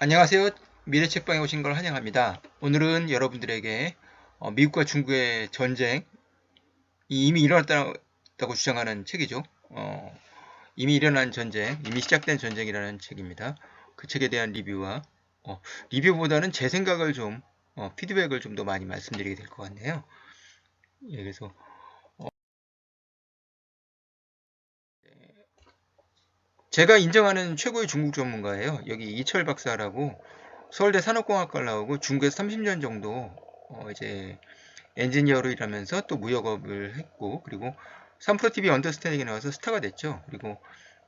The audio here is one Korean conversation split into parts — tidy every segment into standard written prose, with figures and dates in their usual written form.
안녕하세요. 미래책방에 오신 걸 환영합니다. 오늘은 여러분들에게 미국과 중국의 전쟁이 이미 일어났다고 주장하는 책이죠. 이미 일어난 전쟁, 이미 시작된 전쟁이라는 책입니다. 그 책에 대한 리뷰와 리뷰보다는 제 생각을 좀 피드백을 좀 더 많이 말씀드리게 될 것 같네요. 예, 그래서 제가 인정하는 최고의 중국 전문가예요. 여기 이철 박사라고 서울대 산업공학과를 나오고 중국에서 30년 정도 이제 엔지니어로 일하면서 또 무역업을 했고, 그리고 3프로TV 언더스탠딩에 나와서 스타가 됐죠. 그리고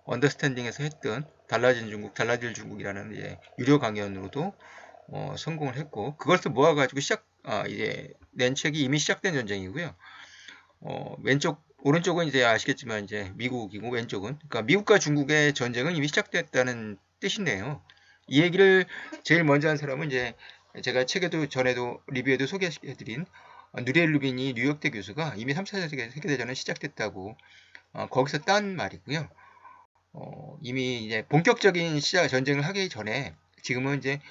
언더스탠딩에서 했던 달라진 중국, 달라질 중국이라는 이제 유료 강연으로도 성공을 했고, 그걸 또 모아가지고 이제 낸 책이 이미 시작된 전쟁이고요. 오른쪽은 이제 아시겠지만 이제 미국이고, 왼쪽은 그러니까 미국과 중국의 전쟁은 이미 시작됐다는 뜻인데요. 이 얘기를 제일 먼저 한 사람은 이제 제가 책에도 전에도 리뷰에도 소개해드린 누리엘 루빈이 뉴욕대 교수가 이미 3차 세계대전은 시작됐다고 거기서 딴 말이고요. 이미 이제 본격적인 시작 전쟁을 하기 전에 지금은 이제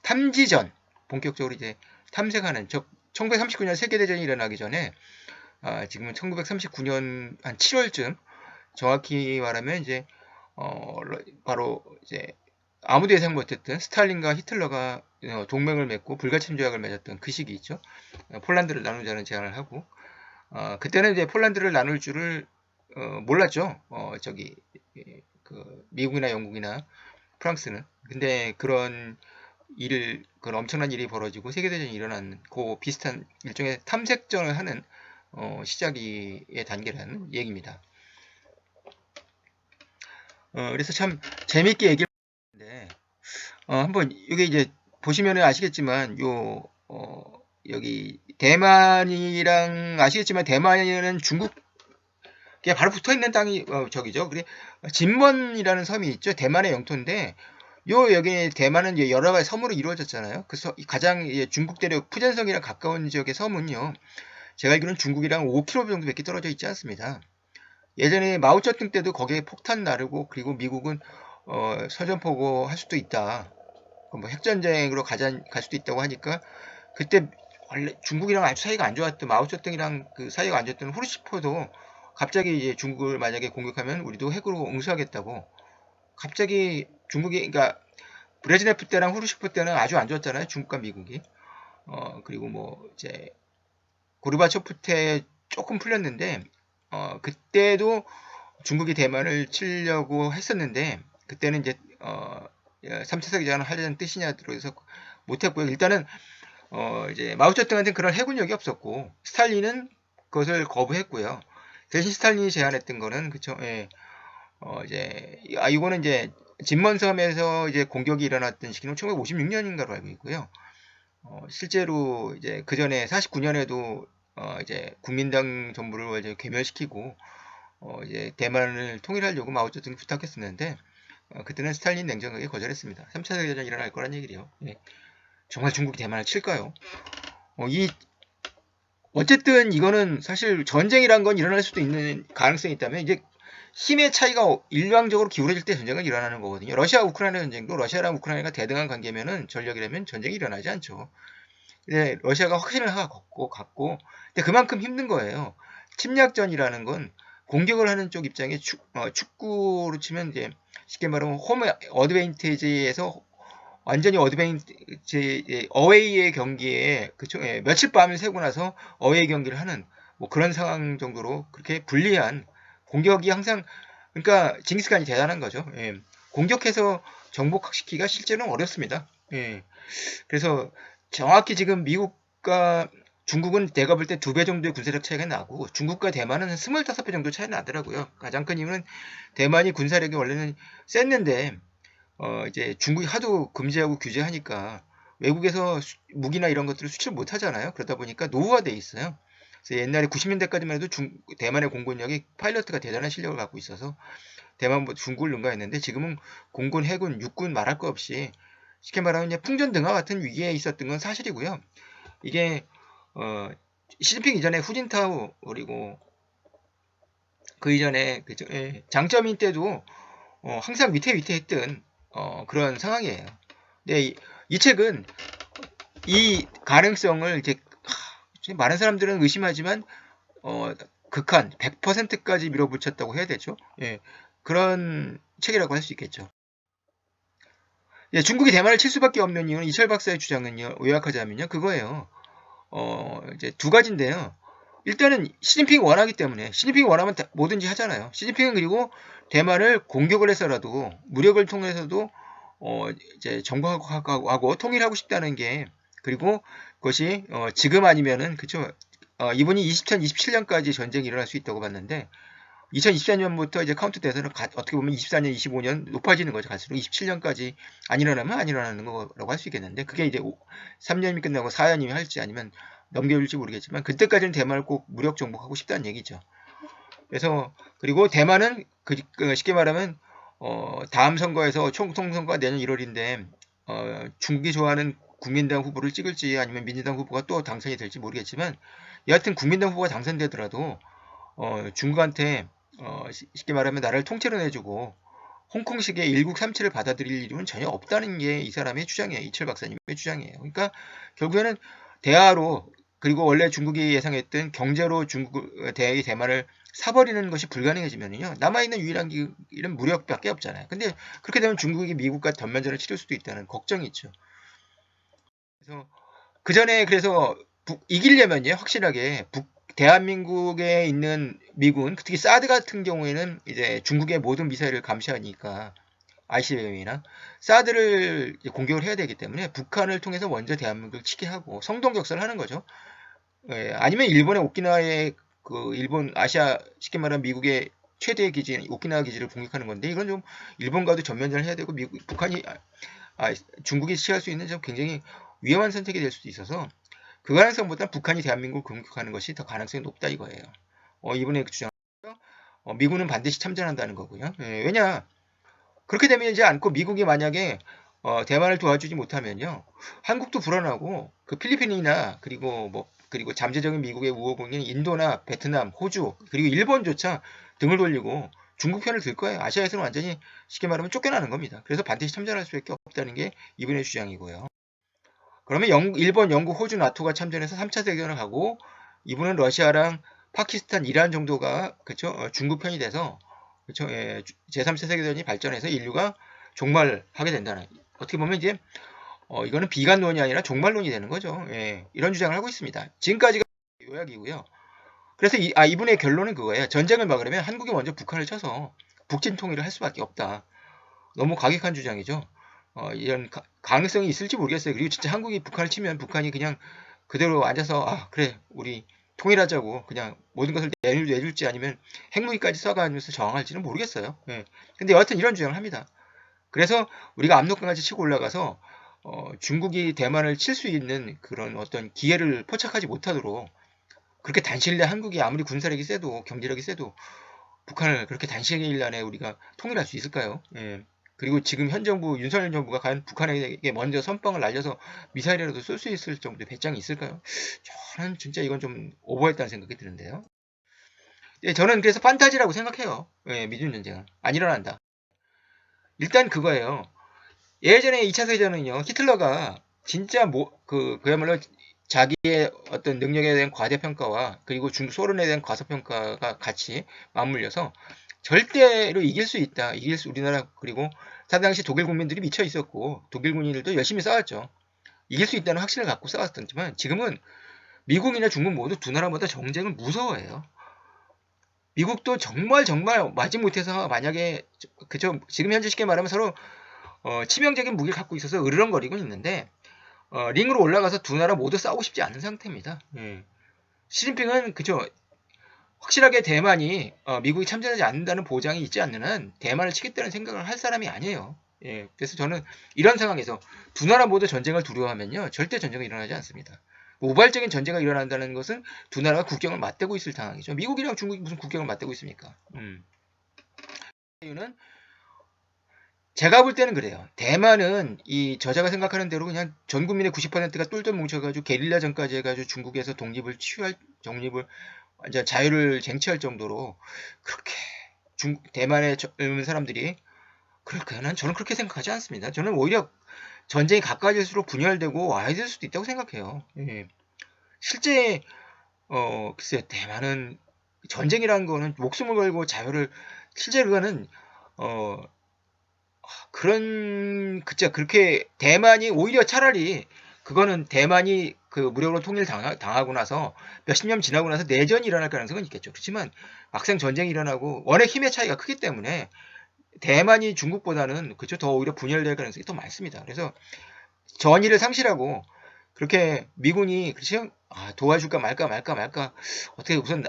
탐지전 본격적으로 이제 탐색하는 1939년 세계대전이 일어나기 전에 지금은 1939년 한 7월쯤 정확히 말하면 이제 바로 이제 아무도 예상 못했던 스탈린과 히틀러가 동맹을 맺고 불가침 조약을 맺었던 그 시기 있죠. 폴란드를 나누자는 제안을 하고 그때는 이제 폴란드를 나눌 줄을 몰랐죠. 그 미국이나 영국이나 프랑스는. 근데 그런 엄청난 일이 벌어지고 세계대전이 일어난 그 비슷한 일종의 탐색전을 하는 시작의 단계라는 얘기입니다. 그래서 참 재밌게 얘기를 하는데 한번 이게 이제 보시면 아시겠지만 여기 대만이랑 아시겠지만 대만은 중국에 바로 붙어 있는 땅이 저기죠. 그래 진먼이라는 섬이 있죠. 대만의 영토인데 여기 대만은 이제 여러 가지 섬으로 이루어졌잖아요. 그래서 가장 중국 대륙 푸젠성이랑 가까운 지역의 섬은요. 제가 알기로는 중국이랑 5km 정도밖에 떨어져 있지 않습니다. 예전에 마오쩌둥 때도 거기에 폭탄 나르고 그리고 미국은 선전포고 할 수도 있다. 뭐 핵전쟁으로 갈 수도 있다고 하니까 그때 원래 중국이랑 아주 사이가 안 좋았던 마오쩌둥이랑 그 사이가 안 좋았던 후르시포도 갑자기 이제 중국을 만약에 공격하면 우리도 핵으로 응수하겠다고 갑자기 중국이 그러니까 브레즈네프 때랑 후르시포 때는 아주 안 좋았잖아요. 중국과 미국이. 그리고 뭐 이제 고르바초프 때 조금 풀렸는데 그때도 중국이 대만을 치려고 했었는데 그때는 이제 3차 세계대전을 하려는 뜻이냐 들어서 못했고요. 일단은 이제 마오쩌둥한테는 그런 해군력이 없었고 스탈린은 그것을 거부했고요. 대신 스탈린이 제안했던 거는 그쵸? 예, 이거는 이제 진먼섬에서 이제 공격이 일어났던 시기는 1956년인가로 알고 있고요. 실제로 이제 그 전에 49년에도 이제 국민당 정부를 이제 괴멸시키고 이제 대만을 통일하려고 마오쩌둥이 부탁했었는데 그때는 스탈린 냉정하게 거절했습니다. 3차 세계대전이 일어날 거란 얘기래요. 예. 정말 중국이 대만을 칠까요? 어쨌든 이거는 사실 전쟁이란 건 일어날 수도 있는 가능성이 있다면 이제 힘의 차이가 일방적으로 기울어질 때 전쟁은 일어나는 거거든요. 러시아 우크라이나 전쟁도 러시아랑 우크라이나가 대등한 관계면은 전력이라면 전쟁이 일어나지 않죠. 근데 러시아가 확신을 갖고 근데 그만큼 힘든 거예요. 침략전이라는 건 공격을 하는 쪽 입장에 축구로 치면 이제 쉽게 말하면 홈 어드밴티지에서 완전히 어드밴티지 어웨이의 경기에 그쵸? 예, 며칠 밤을 새고 나서 어웨이 경기를 하는 뭐 그런 상황 정도로 그렇게 불리한 공격이 항상 그러니까 징기스칸이 대단한 거죠. 예. 공격해서 정복시키기가 실제로는 어렵습니다. 예. 그래서 정확히 지금 미국과 중국은 내가 볼 때 2배 정도의 군사력 차이가 나고 중국과 대만은 25배 정도 차이 나더라고요. 가장 큰 이유는 대만이 군사력이 원래는 셌는데 이제 중국이 하도 금지하고 규제하니까 외국에서 무기나 이런 것들을 수출 못 하잖아요. 그러다 보니까 노후화돼 있어요. 그래서 옛날에 90년대까지만 해도 대만의 공군력이 파일럿가 대단한 실력을 갖고 있어서 대만 중국을 능가했는데 지금은 공군, 해군, 육군 말할 거 없이 쉽게 말하면 이제 풍전등화 같은 위기에 있었던 건 사실이고요. 이게 시진핑 이전에 후진타오 그리고 그 이전에 장점인 때도 항상 위태위태했던 그런 상황이에요. 네, 이 책은 이 가능성을 이제 많은 사람들은 의심하지만 극한 100%까지 밀어붙였다고 해야 되죠. 예, 그런 책이라고 할 수 있겠죠. 예, 중국이 대만을 칠 수밖에 없는 이유는 이철 박사의 주장은요, 요약하자면요, 그거예요. 이제 두 가지인데요. 일단은 시진핑이 원하기 때문에, 시진핑이 원하면 뭐든지 하잖아요. 시진핑은 그리고 대만을 공격을 해서라도 무력을 통해서도 이제 정복하고 통일하고 싶다는 게, 그리고 그것이 지금 아니면은 그쵸. 이분이 2027년까지 전쟁이 일어날 수 있다고 봤는데 2024년부터 이제 카운트 돼서는 어떻게 보면 24년, 25년 높아지는 거죠. 갈수록 27년까지 안 일어나면 안 일어나는 거라고 할 수 있겠는데 그게 이제 3년이 끝나고 4년이 할지 아니면 넘겨줄지 모르겠지만 그때까지는 대만을 꼭 무력 정복하고 싶다는 얘기죠. 그래서 그리고 대만은 쉽게 말하면 다음 선거에서 총통 선거가 내년 1월인데 중국이 좋아하는 국민당 후보를 찍을지 아니면 민주당 후보가 또 당선이 될지 모르겠지만 여하튼 국민당 후보가 당선되더라도 중국한테 쉽게 말하면 나라를 통째로 내주고 홍콩식의 일국삼치를 받아들일 일은 전혀 없다는 게 이 사람의 주장이에요. 이철 박사님의 주장이에요. 그러니까 결국에는 대화로 그리고 원래 중국이 예상했던 경제로 대만을 사버리는 것이 불가능해지면요. 남아있는 유일한 길은 무력밖에 없잖아요. 근데 그렇게 되면 중국이 미국과 전면전을 치를 수도 있다는 걱정이 있죠. 그래서 그 전에 그래서 이기려면요. 확실하게 대한민국에 있는 미군, 특히 사드 같은 경우에는 이제 중국의 모든 미사일을 감시하니까 ICBM이나 사드를 공격을 해야 되기 때문에 북한을 통해서 먼저 대한민국을 치게 하고 성동격사를 하는 거죠. 예, 아니면 일본의 오키나와의 그 일본 아시아 쉽게 말하면 미국의 최대의 기지 오키나와 기지를 공격하는 건데 이건 좀 일본과도 전면전을 해야 되고 북한이 중국이 취할 수 있는 좀 굉장히 위험한 선택이 될 수도 있어서 그 가능성보다 북한이 대한민국을 공격하는 것이 더 가능성이 높다 이거예요. 이번에 그 주장 미군은 반드시 참전한다는 거고요. 예, 왜냐 그렇게 되지 않고 미국이 만약에 대만을 도와주지 못하면요 한국도 불안하고 그 필리핀이나 그리고 잠재적인 미국의 우호국인 인도나 베트남, 호주 그리고 일본조차 등을 돌리고 중국 편을 들 거예요. 아시아에서는 완전히 쉽게 말하면 쫓겨나는 겁니다. 그래서 반드시 참전할 수밖에 없다는 게 이분의 주장이고요. 그러면 일본, 영국, 호주, 나토가 참전해서 3차 대전을 하고 이분은 러시아랑 파키스탄, 이란 정도가 그쵸 중국 편이 돼서 그쵸 예, 제3차 세계대전이 발전해서 인류가 종말하게 된다는 어떻게 보면 이제 이거는 비관론이 아니라 종말론이 되는 거죠. 예, 이런 주장을 하고 있습니다. 지금까지가 요약이고요. 그래서 이분의 결론은 그거예요. 전쟁을 막으려면 한국이 먼저 북한을 쳐서 북진 통일을 할 수밖에 없다. 너무 과격한 주장이죠. 이런 가능성이 있을지 모르겠어요. 그리고 진짜 한국이 북한을 치면 북한이 그냥 그대로 앉아서 그래 우리 통일하자고 그냥 모든 것을 내줄지 아니면 핵무기까지 쏴가면서 저항할지는 모르겠어요. 예. 근데 여하튼 이런 주장을 합니다. 그래서 우리가 압록강까지 치고 올라가서 중국이 대만을 칠 수 있는 그런 어떤 기회를 포착하지 못하도록 그렇게 단시일 내 한국이 아무리 군사력이 세도 경제력이 세도 북한을 그렇게 단시일 안에 우리가 통일할 수 있을까요? 예. 그리고 지금 현 정부 윤석열 정부가 과연 북한에게 먼저 선빵을 날려서 미사일이라도 쏠 수 있을 정도의 배짱이 있을까요? 저는 진짜 이건 좀 오버했다는 생각이 드는데요. 예, 저는 그래서 판타지라고 생각해요. 예, 미중 전쟁은 안 일어난다. 일단 그거예요. 예전에 2차 세계대전은요, 히틀러가 진짜 그야말로 자기의 어떤 능력에 대한 과대평가와 그리고 소련에 대한 과소평가가 같이 맞물려서 절대로 이길 수 있다. 우리나라 그리고 당시 독일 국민들이 미쳐 있었고 독일 군인들도 열심히 싸웠죠. 이길 수 있다는 확신을 갖고 싸웠었지만 지금은 미국이나 중국 모두 두 나라보다 정쟁을 무서워해요. 미국도 정말 마지못해서 만약에 그죠 지금 현재 쉽게 말하면 서로 치명적인 무기를 갖고 있어서 으르렁거리고 있는데 링으로 올라가서 두 나라 모두 싸우고 싶지 않은 상태입니다. 시진핑은 그죠 확실하게 대만이 미국이 참전하지 않는다는 보장이 있지 않는 한 대만을 치겠다는 생각을 할 사람이 아니에요. 예, 그래서 저는 이런 상황에서 두 나라 모두 전쟁을 두려워하면요 절대 전쟁이 일어나지 않습니다. 우발적인 전쟁이 일어난다는 것은 두 나라가 국경을 맞대고 있을 상황이죠. 미국이랑 중국이 무슨 국경을 맞대고 있습니까? 이유는 제가 볼 때는 그래요. 대만은 이 저자가 생각하는 대로 그냥 전 국민의 90%가 똘똘 뭉쳐가지고 게릴라전까지 해가지고 중국에서 독립을 완전 자유를 쟁취할 정도로 그렇게 대만의 젊은 사람들이 그럴까요? 저는 그렇게 생각하지 않습니다. 저는 오히려 전쟁이 가까워질수록 분열되고 와야 될 수도 있다고 생각해요. 예. 실제 글쎄요, 대만은 전쟁이라는 거는 목숨을 걸고 자유를 실제 그거는 어 그쵸. 그렇게 대만이 오히려 차라리 그거는 대만이 그 무력으로 당하고 나서 몇십 년 지나고 나서 내전이 일어날 가능성은 있겠죠. 그렇지만 막상 전쟁이 일어나고 워낙 힘의 차이가 크기 때문에 대만이 중국보다는 그쵸 더 오히려 분열될 가능성이 더 많습니다. 그래서 전의를 상실하고 그렇게 미군이 그렇죠? 도와줄까 말까 어떻게 우선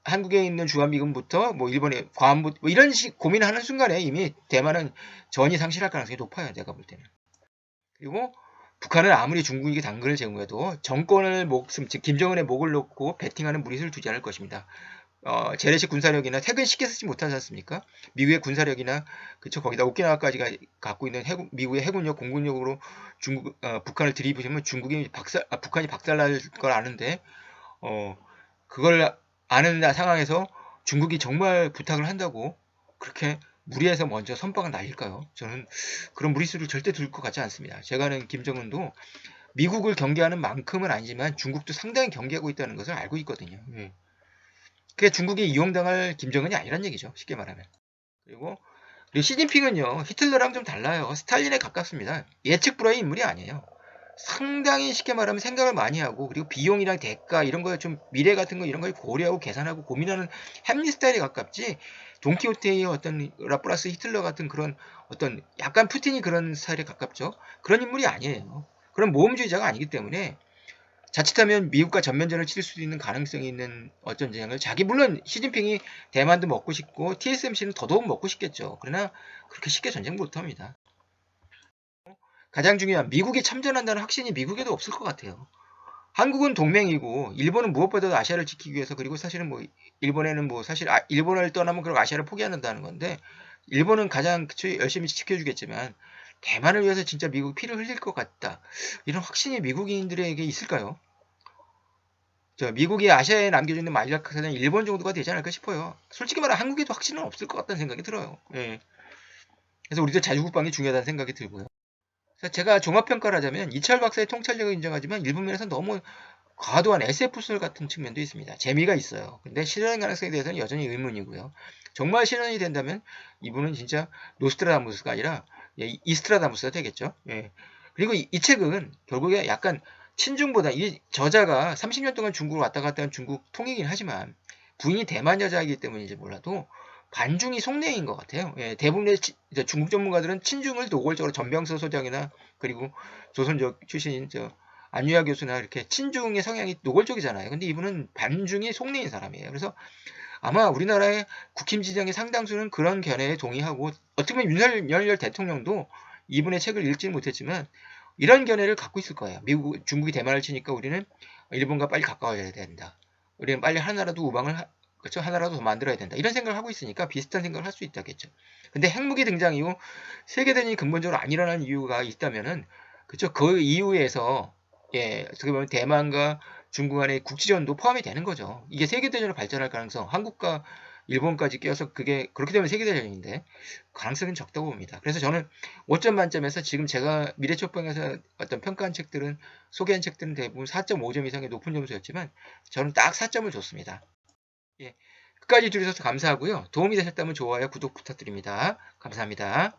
한국에 있는 주한미군부터 뭐 일본의 과안부 뭐 이런 식 고민하는 순간에 이미 대만은 전이 상실할 가능성이 높아요. 내가 볼 때는. 그리고 북한은 아무리 중국에게 당근을 제공해도 정권을 즉 김정은의 목을 놓고 배팅하는 무리수를 두지 않을 것입니다. 재래식 군사력이나 핵은 쉽게 쓰지 못하지 않습니까? 미국의 군사력이나 그쵸 거기다 오키나와까지 갖고 있는 미국의 해군력, 공군력으로 북한을 들이부시면 북한이 박살날 걸 아는데 그걸 아는 상황에서 중국이 정말 부탁을 한다고 그렇게 무리해서 먼저 선빵을 날릴까요? 저는 그런 무리수를 절대 둘 것 같지 않습니다. 제가 아는 김정은도 미국을 경계하는 만큼은 아니지만 중국도 상당히 경계하고 있다는 것을 알고 있거든요. 그게 중국에 이용당할 김정은이 아니란 얘기죠. 쉽게 말하면. 그리고 시진핑은요. 히틀러랑 좀 달라요. 스탈린에 가깝습니다. 예측 불허의 인물이 아니에요. 상당히 쉽게 말하면 생각을 많이 하고 그리고 비용이랑 대가 이런 거 좀 미래 같은 거 이런 걸 고려하고 계산하고 고민하는 햄릿 스타일에 가깝지 돈키호테의 어떤 라플라스 히틀러 같은 그런 어떤 약간 푸틴이 그런 스타일에 가깝죠. 그런 인물이 아니에요. 그런 모험주의자가 아니기 때문에 자칫하면 미국과 전면전을 치를 수도 있는 가능성이 있는 어떤 전쟁을 물론 시진핑이 대만도 먹고 싶고 TSMC는 더더욱 먹고 싶겠죠. 그러나 그렇게 쉽게 전쟁 못합니다. 가장 중요한 미국이 참전한다는 확신이 미국에도 없을 것 같아요. 한국은 동맹이고 일본은 무엇보다도 아시아를 지키기 위해서 그리고 사실은 뭐 일본에는 뭐 사실 일본을 떠나면 그럼 아시아를 포기한다는 건데 일본은 가장 열심히 지켜주겠지만 대만을 위해서 진짜 미국 피를 흘릴 것 같다. 이런 확신이 미국인들에게 있을까요? 미국이 아시아에 남겨주는 마지막 사냥 일본 정도가 되지 않을까 싶어요. 솔직히 말하면 한국에도 확신은 없을 것 같다는 생각이 들어요. 예. 그래서 우리도 자주국방이 중요하다는 생각이 들고요. 그래서 제가 종합평가를 하자면 이철 박사의 통찰력을 인정하지만 일부 면에서 너무 과도한 SF술 같은 측면도 있습니다. 재미가 있어요. 근데 실현 가능성에 대해서는 여전히 의문이고요. 정말 실현이 된다면 이분은 진짜 노스트라다무스가 아니라 이스트라다무스가 되겠죠. 예. 그리고 이 책은 결국에 약간 친중보다 이 저자가 30년 동안 중국을 왔다 갔다 한 중국 통이긴 하지만 부인이 대만 여자이기 때문인지 몰라도 반중이 속내인 것 같아요. 예, 대부분의 중국 전문가들은 친중을 노골적으로 전병서 소장이나 그리고 조선족 출신인 안유아 교수나 이렇게 친중의 성향이 노골적이잖아요. 근데 이분은 반중이 속내인 사람이에요. 그래서 아마 우리나라의 국힘 지정의 상당수는 그런 견해에 동의하고 어떻게 보면 윤석열 대통령도 이분의 책을 읽지는 못했지만 이런 견해를 갖고 있을 거예요. 중국이 대만을 치니까 우리는 일본과 빨리 가까워져야 된다. 우리는 빨리 하나라도 그렇죠? 하나라도 더 만들어야 된다. 이런 생각을 하고 있으니까 비슷한 생각을 할 수 있다겠죠. 근데 핵무기 등장 이후 세계대전이 근본적으로 안 일어나는 이유가 있다면은 그렇죠? 그 이후에서 어떻게 보면 대만과 중국 간의 국지전도 포함이 되는 거죠. 이게 세계대전으로 발전할 가능성, 한국과 일본까지 껴서 그게 그렇게 되면 세계대전인데 가능성은 적다고 봅니다. 그래서 저는 5점 만점에서 지금 제가 미래촉방에서 어떤 평가한 책들은 소개한 책들은 대부분 4.5점 이상의 높은 점수였지만 저는 딱 4점을 줬습니다. 예, 끝까지 들으셔서 감사하고요. 도움이 되셨다면 좋아요, 구독 부탁드립니다. 감사합니다.